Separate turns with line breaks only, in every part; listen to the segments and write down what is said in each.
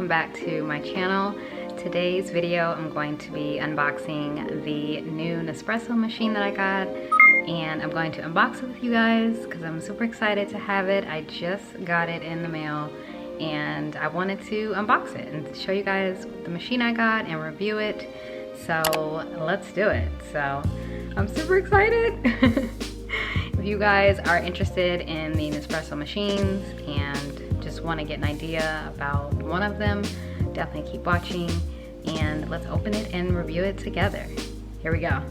welcome back to my channel. Today's video I'm going to be unboxing the new Nespresso machine that I got, and I'm going to unbox it with you guys because I'm super excited to have it. I just got it in the mail and I wanted to unbox it and show you guys the machine I got and review it. So let's do it. So I'm super excited. If you guys are interested in the Nespresso machines and just want to get an idea about one of them, definitely keep watching and let's open it and review it together. Here we go.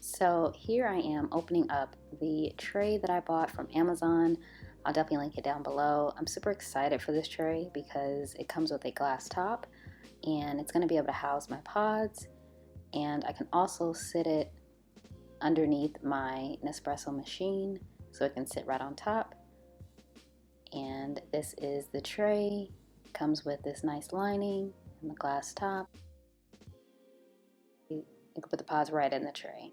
So here I am opening up the tray that I bought from Amazon. I'll definitely link it down below. I'm super excited for this tray because it comes with a glass top and it's going to be able to house my pods, and I can also sit it underneath my Nespresso machine so it can sit right on top. And this is the tray. It comes with this nice lining and the glass top. You can put the pods right in the tray.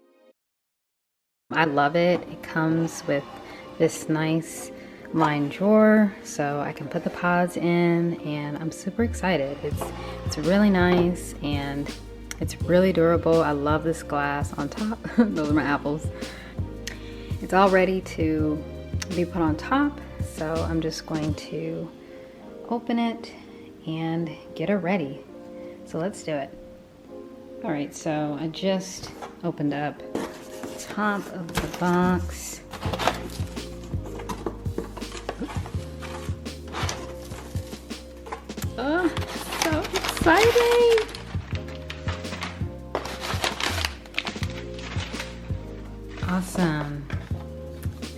I love it. It comes with this nice lined drawer so I can put the pods in, and I'm super excited. It's really nice and it's really durable. I love this glass on top. Those are my apples. It's all ready to be put on top, so I'm just going to open it and get her ready. So let's do it. All right, so I just opened up the top of the box. Oh, so exciting! Awesome.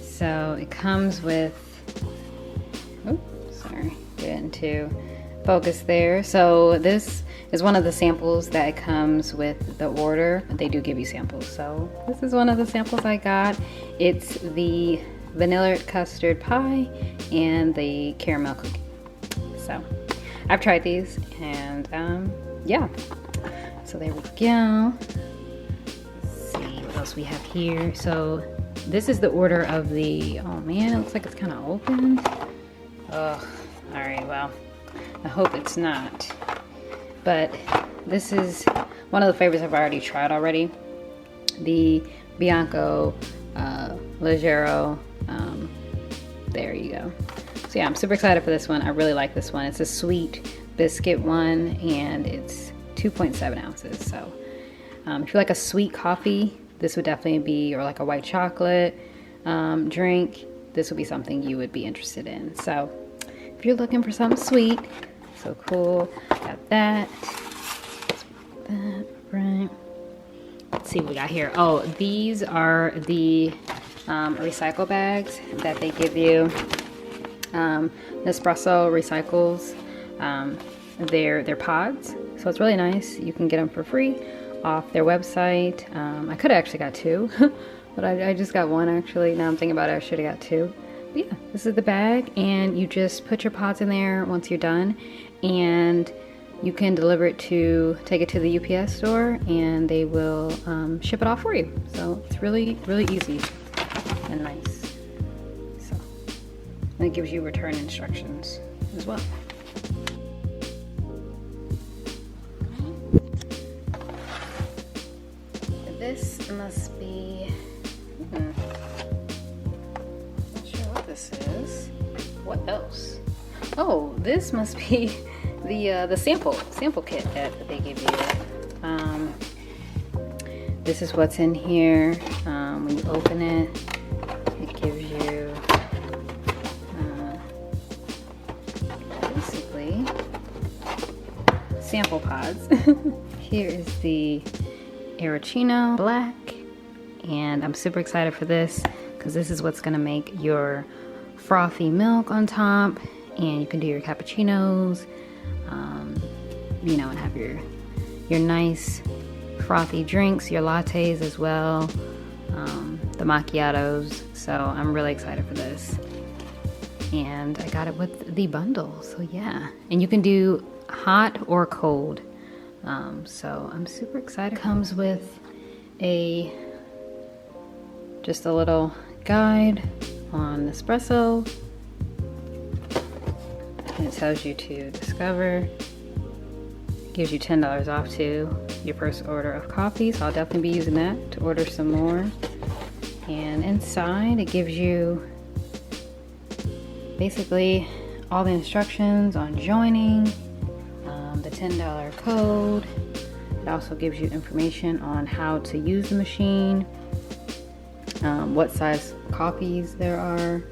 So it comes with, oh, sorry, get into focus there. So this is one of the samples that comes with the order. They do give you samples. So this is one of the samples I got. It's the vanilla custard pie and the caramel cookie. So I've tried these and yeah. So there we go. What else we have here. So this is the order of the, oh man, it looks like it's kind of open. Ugh. All right, well, I hope it's not. But this is one of the flavors I've already tried already. The Bianco Leggero. There you go. So yeah, I'm super excited for this one. I really like this one. It's a sweet biscuit one and it's 2.7 ounces. So if you like a sweet coffee, this would definitely be, or like a white chocolate drink, this would be something you would be interested in. So if you're looking for something sweet, so cool, got that. That right. Let's see what we got here. Oh, these are the recycle bags that they give you. Nespresso recycles their pods, so it's really nice. You can get them for free off their website. I could have actually got two, but I just got one actually. Now I'm thinking about it, I should have got two. But yeah, this is the bag, and you just put your pods in there once you're done, and you can deliver it to, take it to the UPS store, and they will ship it off for you. So it's really, really easy and nice. So, and it gives you return instructions as well. This must be, not sure what this is. What else? Oh, this must be the sample kit that they give you. This is what's in here. When you open it, it gives you basically sample pods. Here is the Arancino Black, and I'm super excited for this because this is what's gonna make your frothy milk on top, and you can do your cappuccinos, you know, and have your nice frothy drinks, your lattes as well, the macchiatos. So I'm really excited for this, and I got it with the bundle. So yeah, and you can do hot or cold. So I'm super excited. It comes with just a little guide on Nespresso it tells you to discover. Gives you $10 off to your first order of coffee, so I'll definitely be using that to order some more. And inside it gives you basically all the instructions on joining, the $10 code. It also gives you information on how to use the machine, what size coffees there are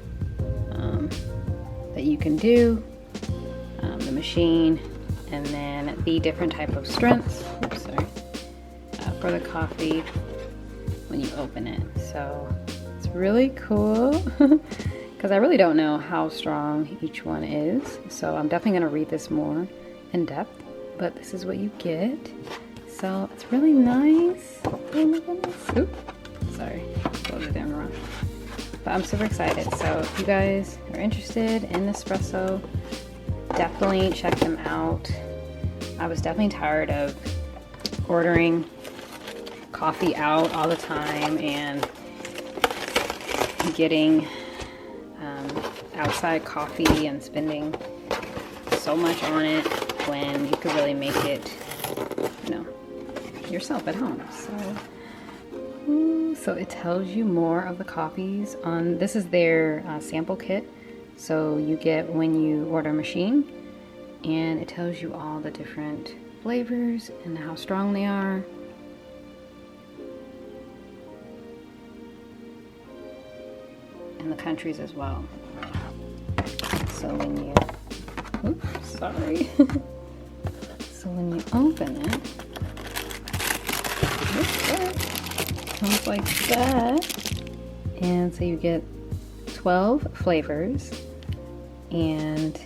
that you can do, the machine, and then the different type of strengths, for the coffee when you open it. So it's really cool because I really don't know how strong each one is. So I'm definitely going to read this more in depth, but this is what you get. So it's really nice. Oh my goodness. Oop. Sorry, close it down wrong. But I'm super excited. So if you guys are interested in Nespresso, definitely check them out. I was definitely tired of ordering coffee out all the time and getting outside coffee and spending so much on it when you could really make it, you know, yourself at home. So it tells you more of the coffees on, this is their sample kit. So you get when you order a machine, and it tells you all the different flavors and how strong they are. And the countries as well. So when you, oops, sorry. So when you open it, it comes like that. And so you get 12 flavors, and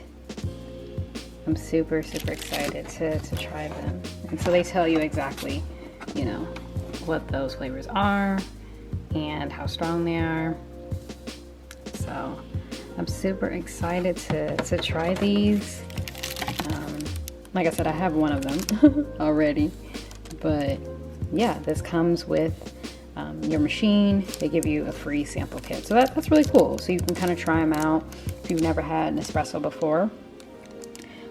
I'm super excited to try them. And so they tell you exactly, you know, what those flavors are and how strong they are. So I'm super excited to try these. Like I said, I have one of them already, but yeah, this comes with your machine. They give you a free sample kit, so that's really cool. So you can kind of try them out if you've never had Nespresso before.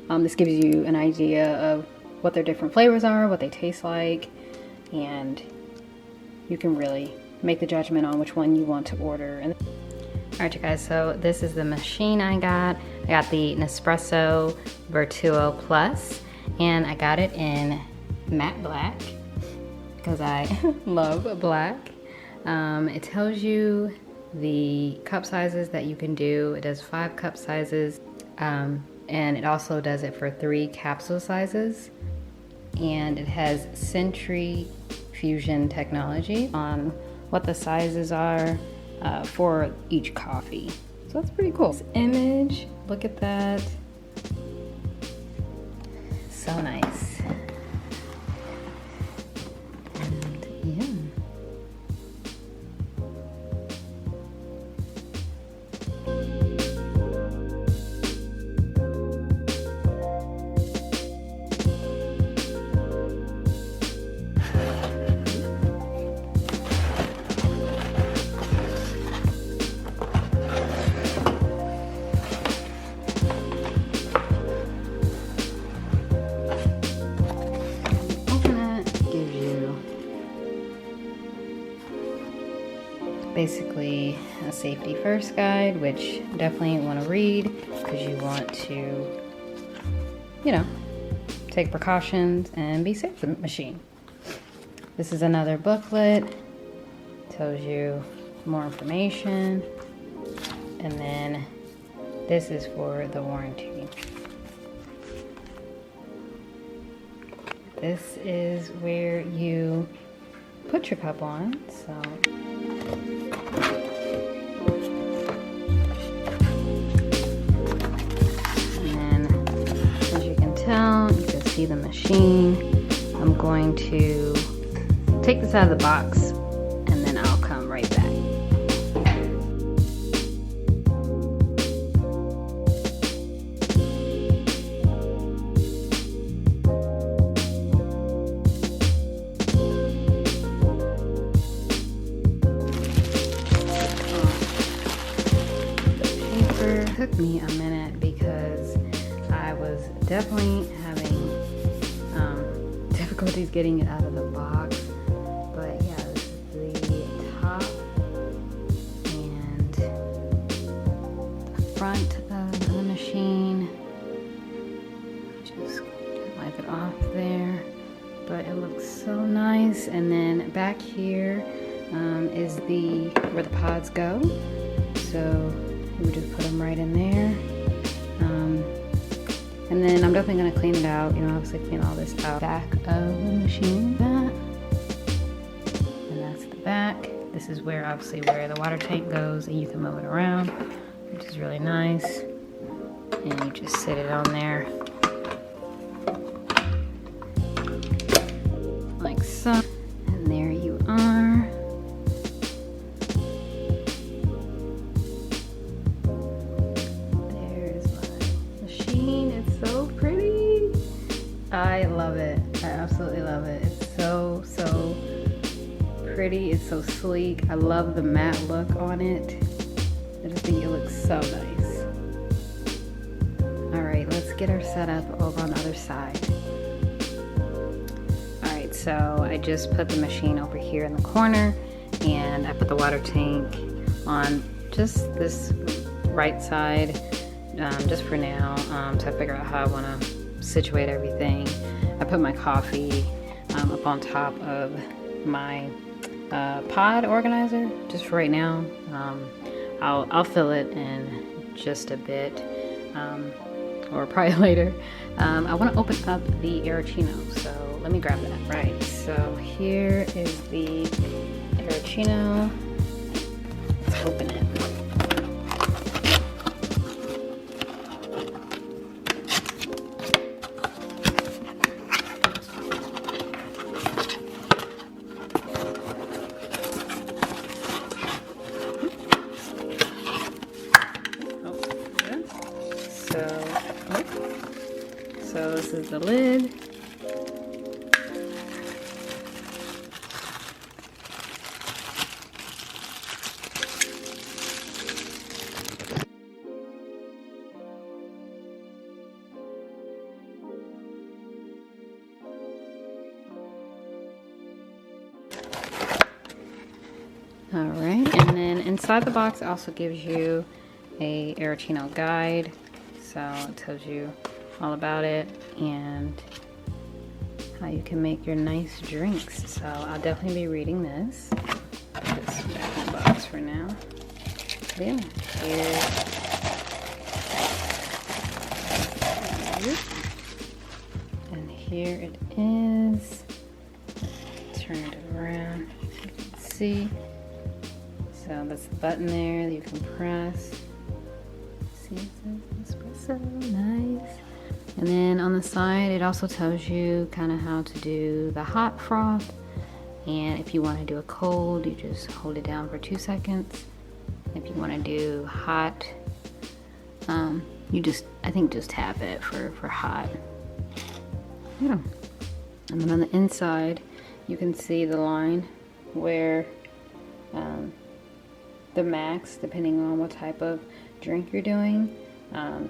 This gives you an idea of what their different flavors are, what they taste like, and you can really make the judgment on which one you want to order. And alright, you guys, so this is the machine I got. I got the Nespresso Vertuo Plus, and I got it in matte black because I love black. It tells you the cup sizes that you can do. It does 5 cup sizes, and it also does it for 3 capsule sizes. And it has centrifusion technology on what the sizes are for each coffee. So that's pretty cool. This image, look at that. So nice. And yeah. Basically a safety first guide, which definitely want to read because you want to, you know, take precautions and be safe with the machine. This is another booklet, tells you more information, and then this is for the warranty. This is where you put your cup on, so you can see the machine. I'm going to take this out of the box and then I'll come right back. The paper took me a minute because definitely having difficulties getting it out of the box. But yeah, this is the top and the front of the machine. Just wipe it off there. But it looks so nice. And then back here is where the pods go. So we would just put them right in there. And then I'm definitely going to clean it out, obviously clean all this out. Back of the machine, and that's the back. This is where the water tank goes, and you can move it around, which is really nice. And you just sit it on there like so. And there you are. So pretty. I love it. I absolutely love it. It's so pretty. It's so sleek. I love the matte look on it. I just think it looks so nice. Alright, let's get our setup over on the other side. Alright, so I just put the machine over here in the corner, and I put the water tank on just this right side. Just for now, to figure out how I want to situate everything. I put my coffee up on top of my pod organizer just for right now. I'll fill it in just a bit, or probably later. I want to open up the Aerocino, so let me grab that. Right, so here is the Aerocino. Let's open it. So this is the lid. All right, and then inside the box also gives you a Aerocino guide. So it tells you all about it and how you can make your nice drinks. So I'll definitely be reading this. Put this back in the box for now. Yeah, and here it is. Turn it around, you can see. So that's the button there that you can press. See, it says Nespresso, nice. And then on the side, it also tells you kind of how to do the hot froth. And if you want to do a cold, you just hold it down for 2 seconds. If you want to do hot, I think just tap it for hot. Yeah. And then on the inside, you can see the line where the max, depending on what type of drink you're doing.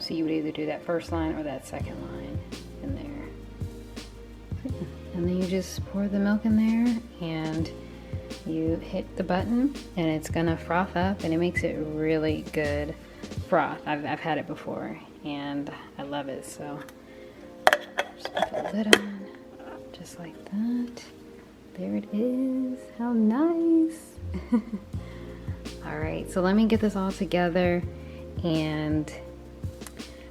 So you would either do that first line or that second line in there. And then you just pour the milk in there and you hit the button and it's gonna froth up, and it makes it really good froth. I've had it before and I love it. So just put the lid on just like that. There it is. How nice. All right, so let me get this all together, and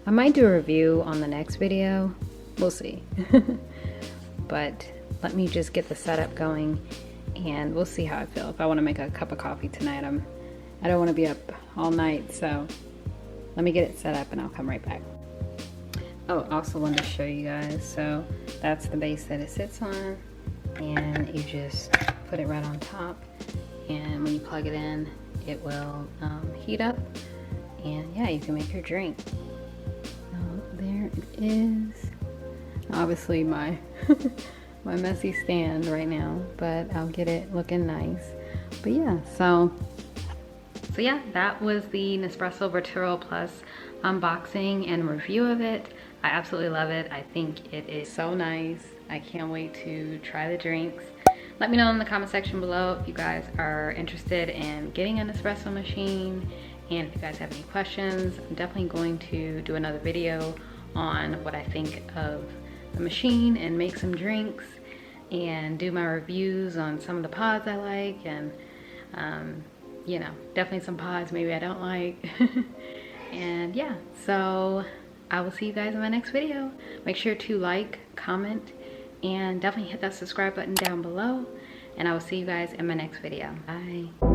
I might do a review on the next video. We'll see. But let me just get the setup going and we'll see how I feel. If I want to make a cup of coffee tonight, I don't want to be up all night, so let me get it set up and I'll come right back. Oh, also wanted to show you guys. So that's the base that it sits on, and you just put it right on top, and when you plug it in, it will heat up, and yeah, you can make your drink. So there it is. Obviously my my messy stand right now, but I'll get it looking nice. But yeah, so yeah, that was the Nespresso Vertuo Plus unboxing and review of it. I absolutely love it. I think it is so nice. I can't wait to try the drinks. Let me know in the comment section below if you guys are interested in getting an espresso machine, and if you guys have any questions. I'm definitely going to do another video on what I think of the machine and make some drinks and do my reviews on some of the pods I like, and you know, definitely some pods maybe I don't like. And yeah, so I will see you guys in my next video. Make sure to like, comment, and definitely hit that subscribe button down below, and I will see you guys in my next video. Bye.